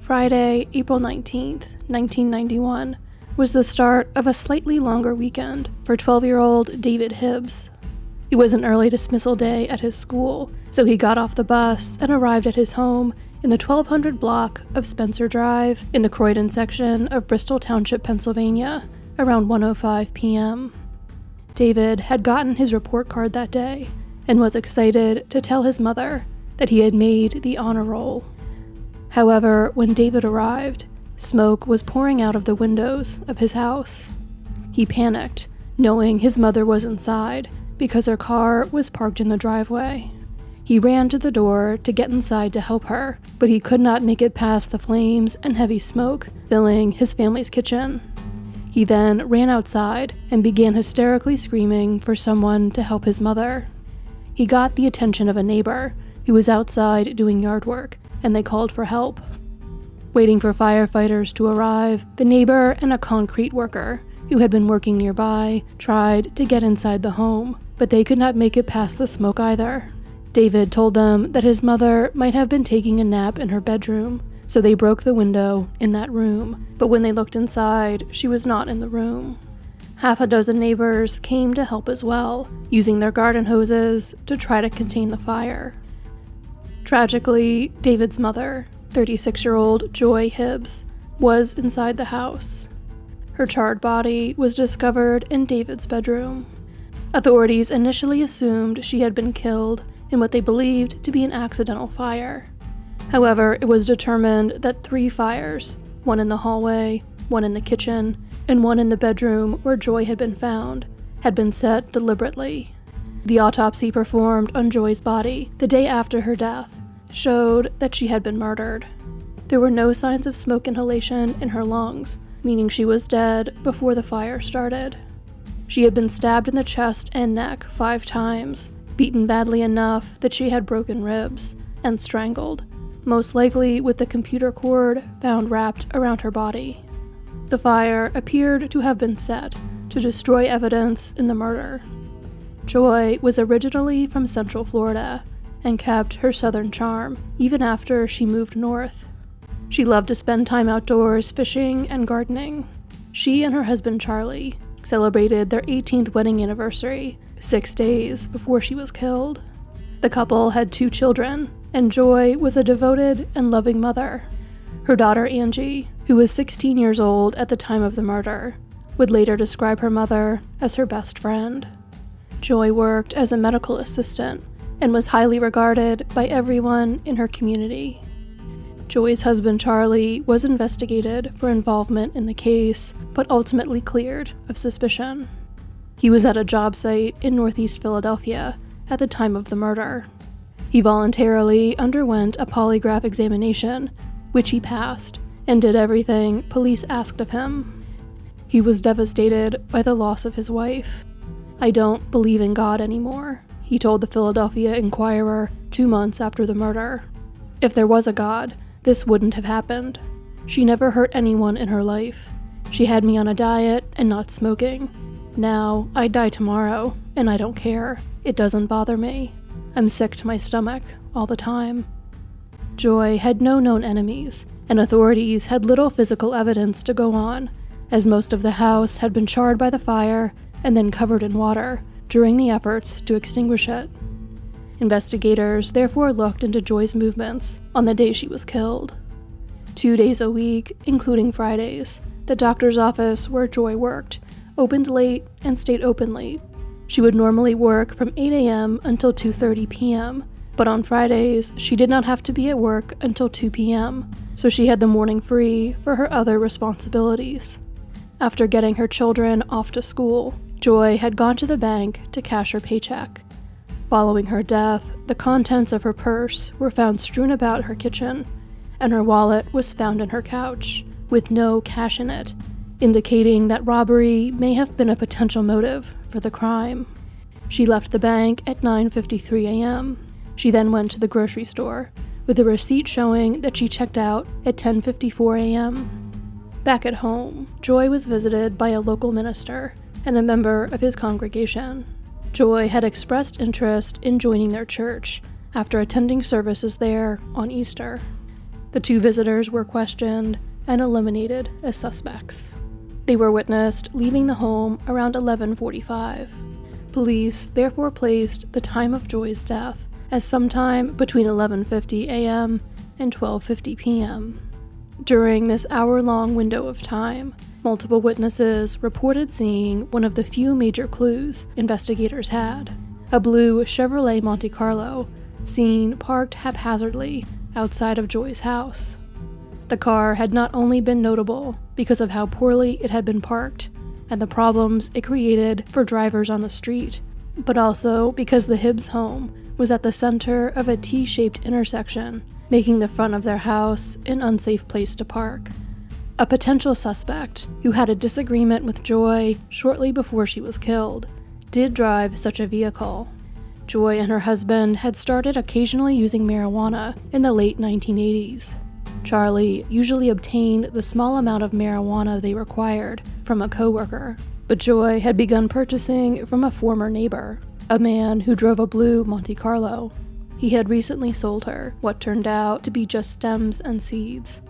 Friday, April 19th, 1991, was the start of a slightly longer weekend for 12-year-old David Hibbs. It was an early dismissal day at his school, so he got off the bus and arrived at his home in the 1200 block of Spencer Drive in the Croydon section of Bristol Township, Pennsylvania, around 1:05 p.m. David had gotten his report card that day and was excited to tell his mother that he had made the honor roll. However, when David arrived, smoke was pouring out of the windows of his house. He panicked, knowing his mother was inside because her car was parked in the driveway. He ran to the door to get inside to help her, but he could not make it past the flames and heavy smoke filling his family's kitchen. He then ran outside and began hysterically screaming for someone to help his mother. He got the attention of a neighbor who was outside doing yard work, and they called for help. Waiting for firefighters to arrive, the neighbor and a concrete worker who had been working nearby tried to get inside the home, but they could not make it past the smoke either. David told them that his mother might have been taking a nap in her bedroom, so they broke the window in that room, but when they looked inside, she was not in the room. Half a dozen neighbors came to help as well, using their garden hoses to try to contain the fire. Tragically, David's mother, 36-year-old Joy Hibbs, was inside the house. Her charred body was discovered in David's bedroom. Authorities initially assumed she had been killed in what they believed to be an accidental fire. However, it was determined that 3 fires, one in the hallway, one in the kitchen, and one in the bedroom where Joy had been found, had been set deliberately. The autopsy performed on Joy's body the day after her death showed that she had been murdered. There were no signs of smoke inhalation in her lungs, meaning she was dead before the fire started. She had been stabbed in the chest and neck 5 times, beaten badly enough that she had broken ribs, and strangled, most likely with the computer cord found wrapped around her body. The fire appeared to have been set to destroy evidence in the murder. Joy was originally from Central Florida and kept her southern charm even after she moved north. She loved to spend time outdoors fishing and gardening. She and her husband Charlie celebrated their 18th wedding anniversary 6 days before she was killed. The couple had 2 children, and Joy was a devoted and loving mother. Her daughter Angie, who was 16 years old at the time of the murder, would later describe her mother as her best friend. Joy worked as a medical assistant and was highly regarded by everyone in her community. Joy's husband Charlie was investigated for involvement in the case, but ultimately cleared of suspicion. He was at a job site in Northeast Philadelphia at the time of the murder. He voluntarily underwent a polygraph examination, which he passed, and did everything police asked of him. He was devastated by the loss of his wife. "I don't believe in God anymore," he told the Philadelphia Inquirer 2 months after the murder. "If there was a God, this wouldn't have happened. She never hurt anyone in her life. She had me on a diet and not smoking. Now, I'd die tomorrow, and I don't care. It doesn't bother me. I'm sick to my stomach all the time." Joy had no known enemies, and authorities had little physical evidence to go on, as most of the house had been charred by the fire and then covered in water during the efforts to extinguish it. Investigators therefore looked into Joy's movements on the day she was killed. 2 days a week, including Fridays, the doctor's office where Joy worked opened late and stayed open late. She would normally work from 8 a.m. until 2:30 p.m., but on Fridays, she did not have to be at work until 2 p.m., so she had the morning free for her other responsibilities. After getting her children off to school, Joy had gone to the bank to cash her paycheck. Following her death, the contents of her purse were found strewn about her kitchen, and her wallet was found in her couch, with no cash in it, indicating that robbery may have been a potential motive for the crime. She left the bank at 9:53 a.m. She then went to the grocery store, with a receipt showing that she checked out at 10:54 a.m. Back at home, Joy was visited by a local minister and a member of his congregation. Joy had expressed interest in joining their church after attending services there on Easter. The two visitors were questioned and eliminated as suspects. They were witnessed leaving the home around 11:45. Police therefore placed the time of Joy's death as sometime between 11:50 a.m. and 12:50 p.m. During this hour-long window of time, multiple witnesses reported seeing one of the few major clues investigators had: a blue Chevrolet Monte Carlo seen parked haphazardly outside of Joy's house. The car had not only been notable because of how poorly it had been parked and the problems it created for drivers on the street, but also because the Hibbs home was at the center of a T-shaped intersection, making the front of their house an unsafe place to park. A potential suspect, who had a disagreement with Joy shortly before she was killed, did drive such a vehicle. Joy and her husband had started occasionally using marijuana in the late 1980s. Charlie usually obtained the small amount of marijuana they required from a coworker, but Joy had begun purchasing from a former neighbor, a man who drove a blue Monte Carlo. He had recently sold her what turned out to be just stems and seeds.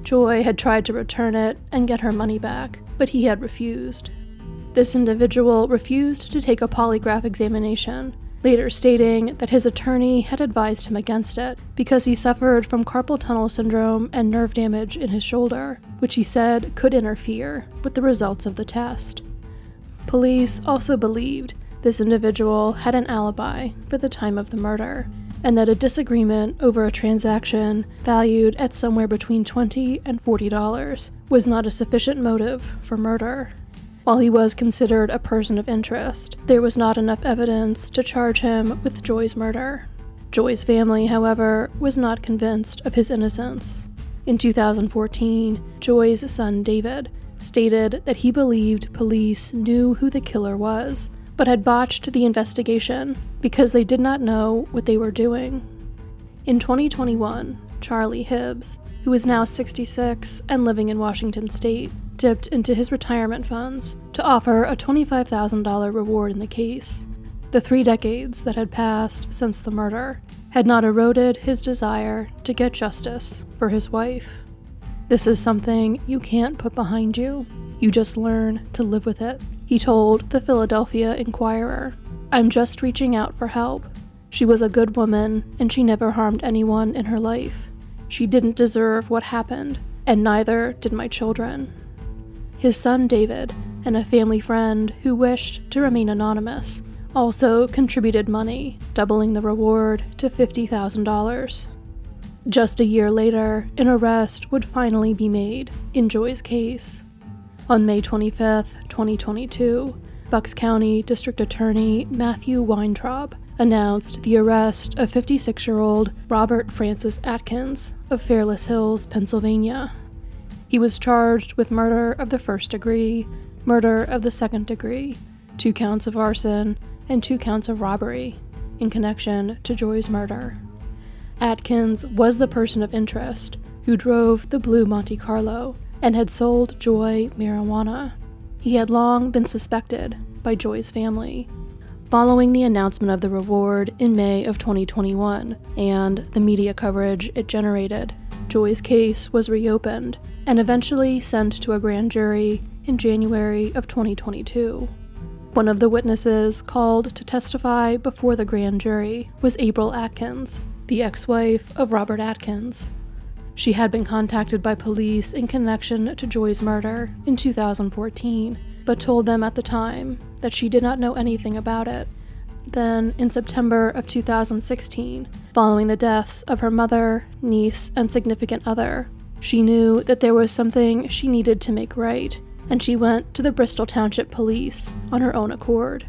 Joy had tried to return it and get her money back, but he had refused. This individual refused to take a polygraph examination, later stating that his attorney had advised him against it because he suffered from carpal tunnel syndrome and nerve damage in his shoulder, which he said could interfere with the results of the test. Police also believed this individual had an alibi for the time of the murder, and that a disagreement over a transaction valued at somewhere between $20 and $40 was not a sufficient motive for murder. While he was considered a person of interest, there was not enough evidence to charge him with Joy's murder. Joy's family, however, was not convinced of his innocence. In 2014, Joy's son David stated that he believed police knew who the killer was, but had botched the investigation because they did not know what they were doing. In 2021, Charlie Hibbs, who is now 66 and living in Washington State, dipped into his retirement funds to offer a $25,000 reward in the case. The 3 decades that had passed since the murder had not eroded his desire to get justice for his wife. "This is something you can't put behind you. You just learn to live with it," he told the Philadelphia Inquirer. "I'm just reaching out for help. She was a good woman, and she never harmed anyone in her life. She didn't deserve what happened, and neither did my children." His son David, and a family friend who wished to remain anonymous, also contributed money, doubling the reward to $50,000. Just a year later, an arrest would finally be made in Joy's case. On May 25, 2022, Bucks County District Attorney Matthew Weintraub announced the arrest of 56-year-old Robert Francis Atkins of Fairless Hills, Pennsylvania. He was charged with murder of the first degree, murder of the second degree, 2 counts of arson, and 2 counts of robbery in connection to Joy's murder. Atkins was the person of interest who drove the blue Monte Carlo and had sold Joy marijuana. He had long been suspected by Joy's family. Following the announcement of the reward in May of 2021 and the media coverage it generated, Joy's case was reopened and eventually sent to a grand jury in January of 2022. One of the witnesses called to testify before the grand jury was April Atkins, the ex-wife of Robert Atkins. She had been contacted by police in connection to Joy's murder in 2014, but told them at the time that she did not know anything about it. Then, in September of 2016, following the deaths of her mother, niece, and significant other, she knew that there was something she needed to make right, and she went to the Bristol Township Police on her own accord.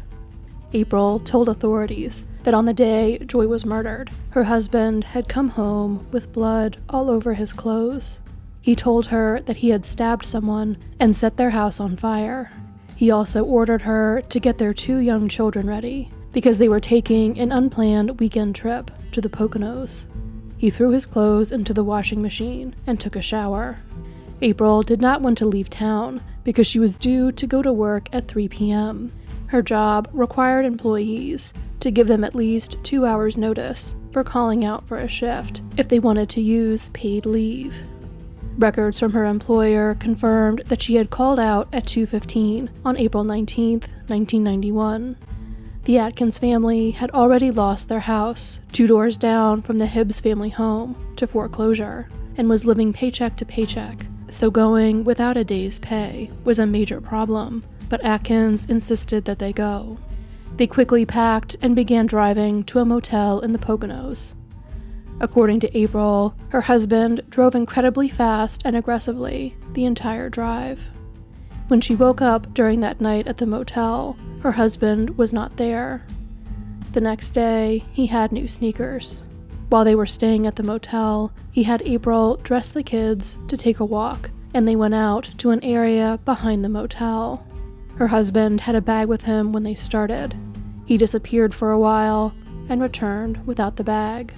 April told authorities that on the day Joy was murdered, her husband had come home with blood all over his clothes. He told her that he had stabbed someone and set their house on fire. He also ordered her to get their 2 young children ready, because they were taking an unplanned weekend trip to the Poconos. He threw his clothes into the washing machine and took a shower. April did not want to leave town because she was due to go to work at 3 p.m. Her job required employees to give them at least 2 hours' notice for calling out for a shift if they wanted to use paid leave. Records from her employer confirmed that she had called out at 2:15 on April 19, 1991. The Atkins family had already lost their house 2 doors down from the Hibbs family home to foreclosure and was living paycheck to paycheck, so going without a day's pay was a major problem, but Atkins insisted that they go. They quickly packed and began driving to a motel in the Poconos. According to April, her husband drove incredibly fast and aggressively the entire drive. When she woke up during that night at the motel, her husband was not there. The next day, he had new sneakers. While they were staying at the motel, he had April dress the kids to take a walk, and they went out to an area behind the motel. Her husband had a bag with him when they started. He disappeared for a while and returned without the bag.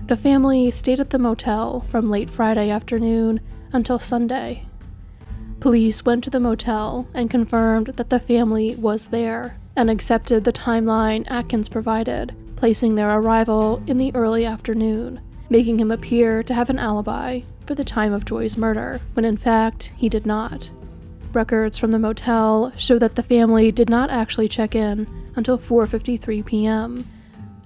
The family stayed at the motel from late Friday afternoon until Sunday. Police went to the motel and confirmed that the family was there and accepted the timeline Atkins provided, placing their arrival in the early afternoon, making him appear to have an alibi for the time of Joy's murder, when in fact he did not. Records from the motel show that the family did not actually check in until 4:53 p.m.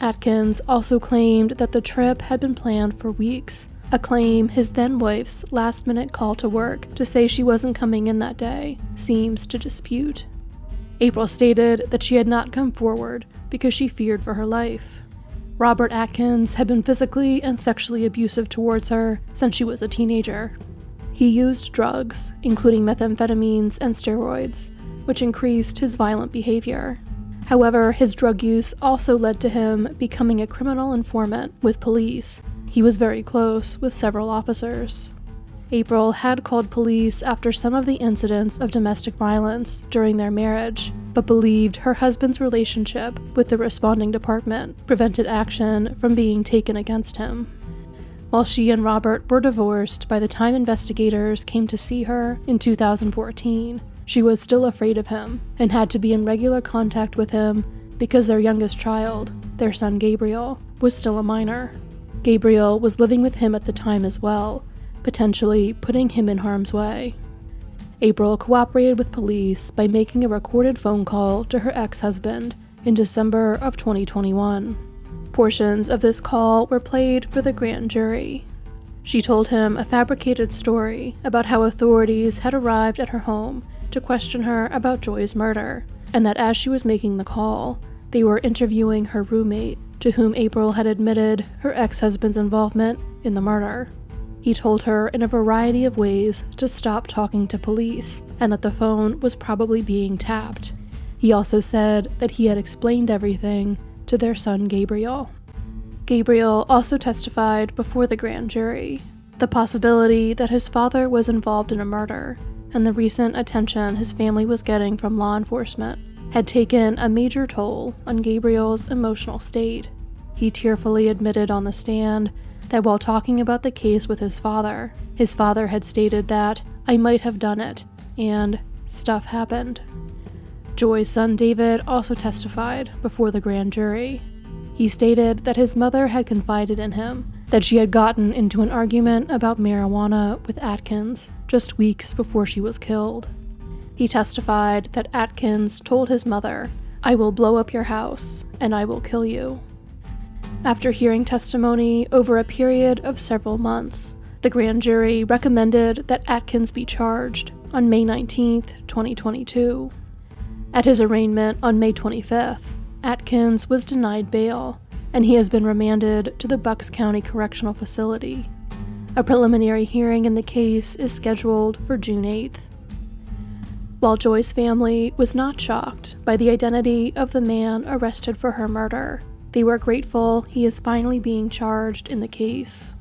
Atkins also claimed that the trip had been planned for weeks, a claim his then-wife's last-minute call to work to say she wasn't coming in that day seems to dispute. April stated that she had not come forward because she feared for her life. Robert Atkins had been physically and sexually abusive towards her since she was a teenager. He used drugs, including methamphetamines and steroids, which increased his violent behavior. However, his drug use also led to him becoming a criminal informant with police. He was very close with several officers. April had called police after some of the incidents of domestic violence during their marriage, but believed her husband's relationship with the responding department prevented action from being taken against him. While she and Robert were divorced by the time investigators came to see her in 2014, she was still afraid of him and had to be in regular contact with him because their youngest child, their son Gabriel, was still a minor. Gabriel was living with him at the time as well, potentially putting him in harm's way. April cooperated with police by making a recorded phone call to her ex-husband in December of 2021. Portions of this call were played for the grand jury. She told him a fabricated story about how authorities had arrived at her home to question her about Joy's murder, and that as she was making the call, they were interviewing her roommate, to whom April had admitted her ex-husband's involvement in the murder. He told her in a variety of ways to stop talking to police, and that the phone was probably being tapped. He also said that he had explained everything to their son Gabriel. Gabriel also testified before the grand jury. The possibility that his father was involved in a murder and the recent attention his family was getting from law enforcement had taken a major toll on Gabriel's emotional state. He tearfully admitted on the stand that while talking about the case with his father had stated that, "I might have done it," and "stuff happened." Joy's son David also testified before the grand jury. He stated that his mother had confided in him that she had gotten into an argument about marijuana with Atkins just weeks before she was killed. He testified that Atkins told his mother, "I will blow up your house and I will kill you." After hearing testimony over a period of several months, the grand jury recommended that Atkins be charged on May 19, 2022. At his arraignment on May 25th, Atkins was denied bail, and he has been remanded to the Bucks County Correctional Facility. A preliminary hearing in the case is scheduled for June 8th. While Joy's family was not shocked by the identity of the man arrested for her murder, they were grateful he is finally being charged in the case.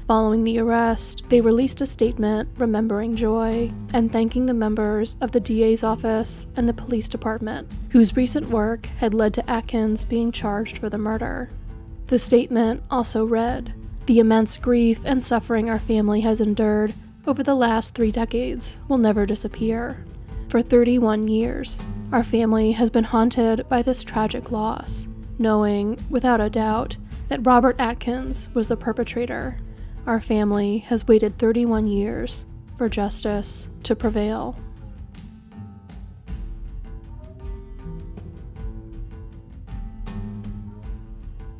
Following the arrest, they released a statement remembering Joy and thanking the members of the DA's office and the police department, whose recent work had led to Atkins being charged for the murder. The statement also read, "The immense grief and suffering our family has endured over the last 3 decades will never disappear. For 31 years, Our family has been haunted by this tragic loss, knowing, without a doubt, that Robert Atkins was the perpetrator. Our family has waited 31 years for justice to prevail.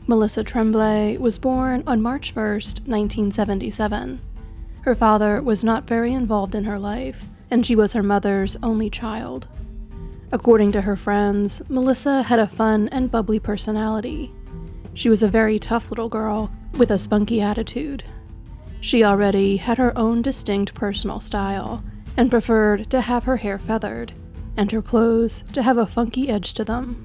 Melissa Tremblay was born on March 1st, 1977. Her father was not very involved in her life, and she was her mother's only child. According to her friends, Melissa had a fun and bubbly personality. She was a very tough little girl with a spunky attitude. She already had her own distinct personal style and preferred to have her hair feathered, and her clothes to have a funky edge to them.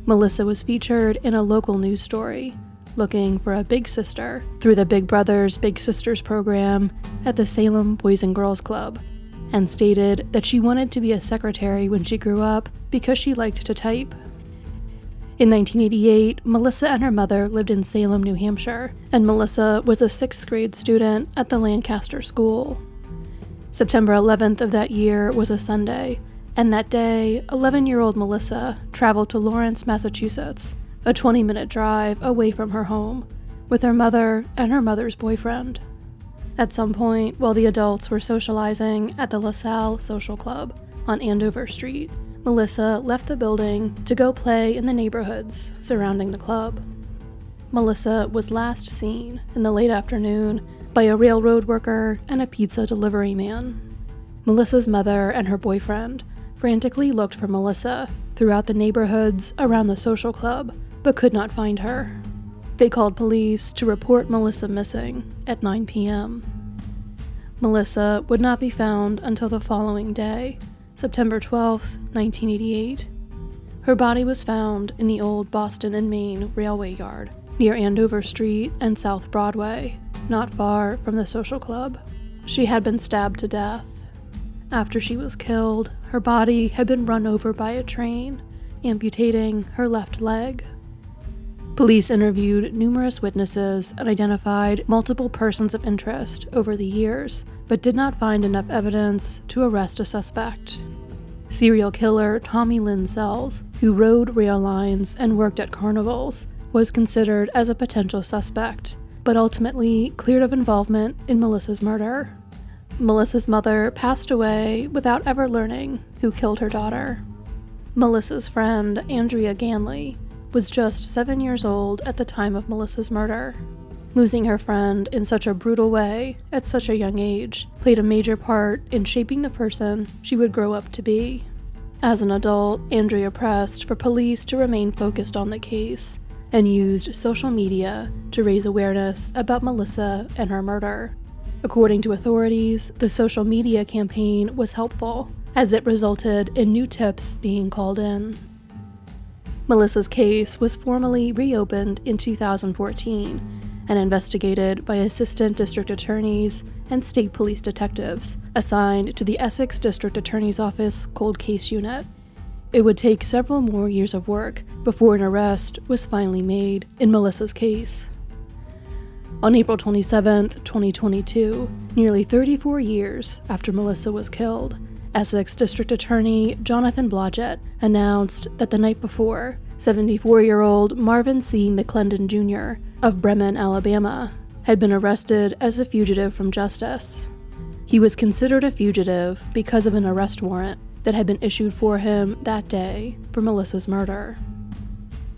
Melissa was featured in a local news story, looking for a big sister through the Big Brothers Big Sisters program at the Salem Boys and Girls Club, and stated that she wanted to be a secretary when she grew up because she liked to type. In 1988, Melissa and her mother lived in Salem, New Hampshire, and Melissa was a 6th grade student at the Lancaster School. September 11th of that year was a Sunday, and that day, 11-year-old Melissa traveled to Lawrence, Massachusetts, a 20-minute drive away from her home, with her mother and her mother's boyfriend. At some point, while the adults were socializing at the LaSalle Social Club on Andover Street, Melissa left the building to go play in the neighborhoods surrounding the club. Melissa was last seen in the late afternoon by a railroad worker and a pizza delivery man. Melissa's mother and her boyfriend frantically looked for Melissa throughout the neighborhoods around the social club, but could not find her. They called police to report Melissa missing at 9 p.m. Melissa would not be found until the following day, September 12, 1988. Her body was found in the old Boston and Maine railway yard near Andover Street and South Broadway, not far from the social club. She had been stabbed to death. After she was killed, her body had been run over by a train, amputating her left leg. Police interviewed numerous witnesses and identified multiple persons of interest over the years, but did not find enough evidence to arrest a suspect. Serial killer Tommy Lynn Sells, who rode rail lines and worked at carnivals, was considered as a potential suspect, but ultimately cleared of involvement in Melissa's murder. Melissa's mother passed away without ever learning who killed her daughter. Melissa's friend, Andrea Ganley, was just 7 years old at the time of Melissa's murder. Losing her friend in such a brutal way at such a young age played a major part in shaping the person she would grow up to be. As an adult, Andrea pressed for police to remain focused on the case and used social media to raise awareness about Melissa and her murder. According to authorities, the social media campaign was helpful, as it resulted in new tips being called in. Melissa's case was formally reopened in 2014 and investigated by assistant district attorneys and state police detectives assigned to the Essex District Attorney's Office Cold Case Unit. It would take several more years of work before an arrest was finally made in Melissa's case. On April 27, 2022, nearly 34 years after Melissa was killed, Essex District Attorney Jonathan Blodgett announced that the night before, 74-year-old Marvin C. McClendon Jr. of Bremen, Alabama, had been arrested as a fugitive from justice. He was considered a fugitive because of an arrest warrant that had been issued for him that day for Melissa's murder.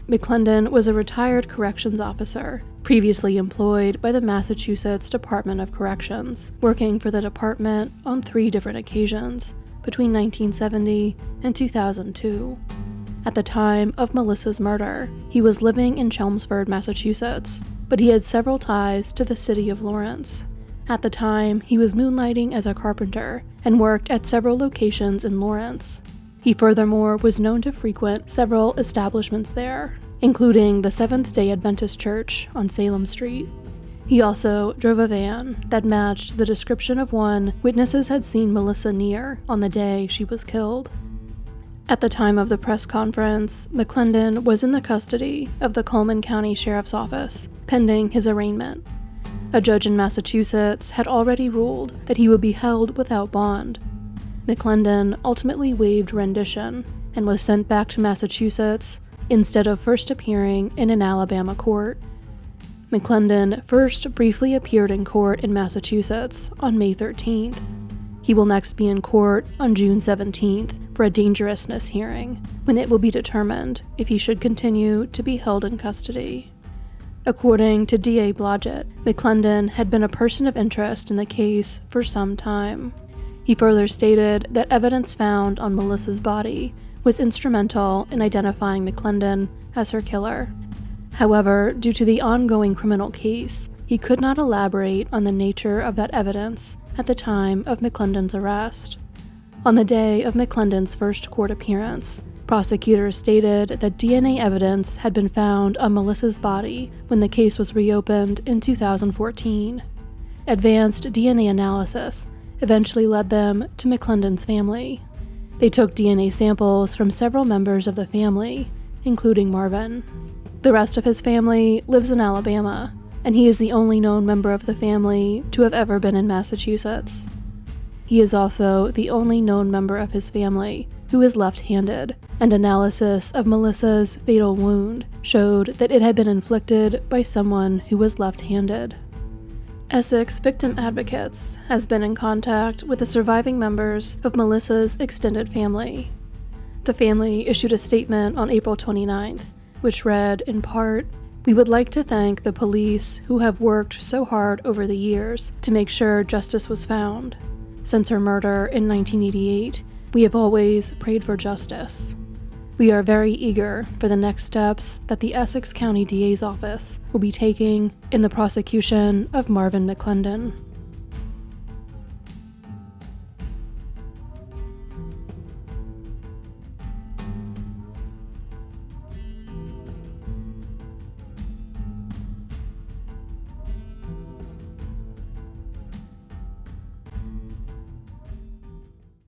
McClendon was a retired corrections officer, previously employed by the Massachusetts Department of Corrections, working for the department on 3 different occasions between 1970 and 2002. At the time of Melissa's murder, he was living in Chelmsford, Massachusetts, but he had several ties to the city of Lawrence. At the time, he was moonlighting as a carpenter and worked at several locations in Lawrence. He furthermore was known to frequent several establishments there, including the Seventh-day Adventist Church on Salem Street. He also drove a van that matched the description of one witnesses had seen Melissa near on the day she was killed. At the time of the press conference, McClendon was in the custody of the Coleman County Sheriff's Office, pending his arraignment. A judge in Massachusetts had already ruled that he would be held without bond. McClendon ultimately waived rendition and was sent back to Massachusetts instead of first appearing in an Alabama court. McClendon first briefly appeared in court in Massachusetts on May 13th. He will next be in court on June 17th for a dangerousness hearing, when it will be determined if he should continue to be held in custody. According to D.A. Blodgett, McClendon had been a person of interest in the case for some time. He further stated that evidence found on Melissa's body was instrumental in identifying McClendon as her killer. However, due to the ongoing criminal case, he could not elaborate on the nature of that evidence at the time of McClendon's arrest. On the day of McClendon's first court appearance, prosecutors stated that DNA evidence had been found on Melissa's body when the case was reopened in 2014. Advanced DNA analysis eventually led them to McClendon's family. They took DNA samples from several members of the family, including Marvin. The rest of his family lives in Alabama, and he is the only known member of the family to have ever been in Massachusetts. He is also the only known member of his family who is left-handed, and analysis of Melissa's fatal wound showed that it had been inflicted by someone who was left-handed. Essex Victim Advocates has been in contact with the surviving members of Melissa's extended family. The family issued a statement on April 29th, which read, in part, "We would like to thank the police who have worked so hard over the years to make sure justice was found. Since her murder in 1988, we have always prayed for justice. We are very eager for the next steps that the Essex County DA's office will be taking in the prosecution of Marvin McClendon."